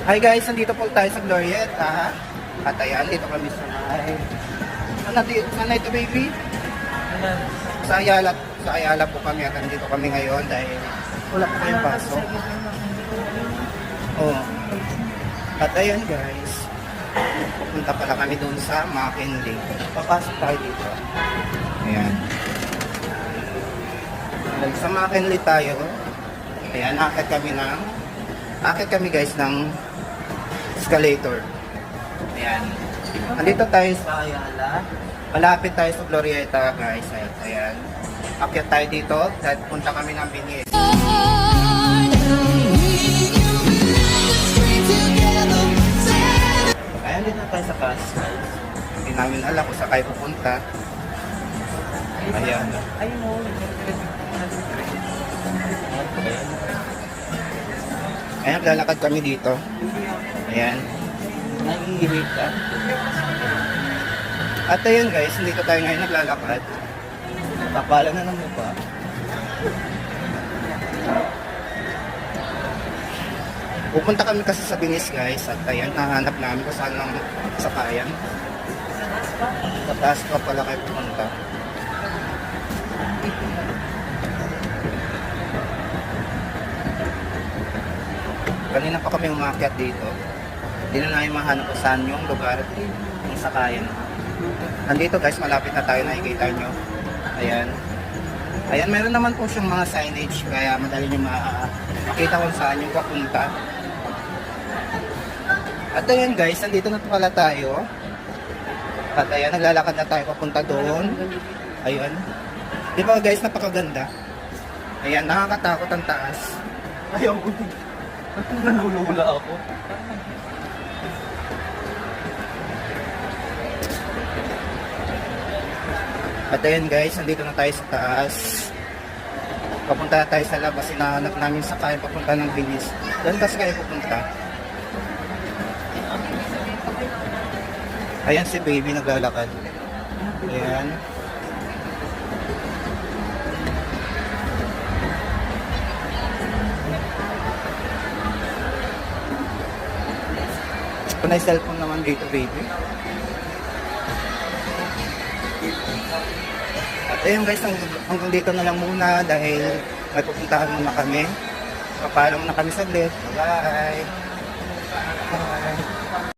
Hi guys, nandito po tayo sa Glorieta. At ayan, dito kami sa Sana ito baby? Sa Ayala po kami at nandito kami ngayon dahil wala po kayong pasok. Oh. At ayan guys, pupunta pala kami doon sa McKinley. Papasok tayo dito. Ayan. Sa McKinley tayo. Ayan, akit kami guys ng escalator. Ayan. Andito tayo sa Ayala. Malapit tayo sa Glorieta guys. Ayan. Akyat tayo dito dahil punta kami ng Binis. Ayan, dito tayo sa bus guys. Hindi namin alam kung saan kayo pupunta. Ayan. Ayan, lalakad kami dito. Ayan. Naiiwit ka. At ayun guys, dito tayo ngayon naglalakad. Kapala na ng mukha. Pupunta kami kasi sa Binis guys. At ayan, nahanap namin kung saan lang sakayan. Sa taas pa pala kayo pupunta. Kanina pa kami umakyat dito. Hindi na namin mahanap kung saan yung lugar ng sakayan. Nandito guys, malapit na tayo, nakikita nyo. Ayan. Ayan, meron naman po siyang mga signage kaya madali nyo makita kung saan yung papunta. At ayan guys, nandito na pala tayo. At ayan, naglalakad na tayo papunta doon. Ayan. Di ba guys, napakaganda. Ayan, nakakatakot ang taas. Ayaw ko. Nalulula ako. At ayan guys, nandito na tayo sa taas. Papunta na tayo sa labas. Hinahanap namin sa kaya papunta ng Binis. Doon kasi kayo pupunta. Ayan si baby naglalakad. Ayan. Panay cellphone naman dito baby. At ayun guys, hanggang dito na lang muna dahil may pupuntahan muna kami. Papaalam na kami saglit. Bye! Bye!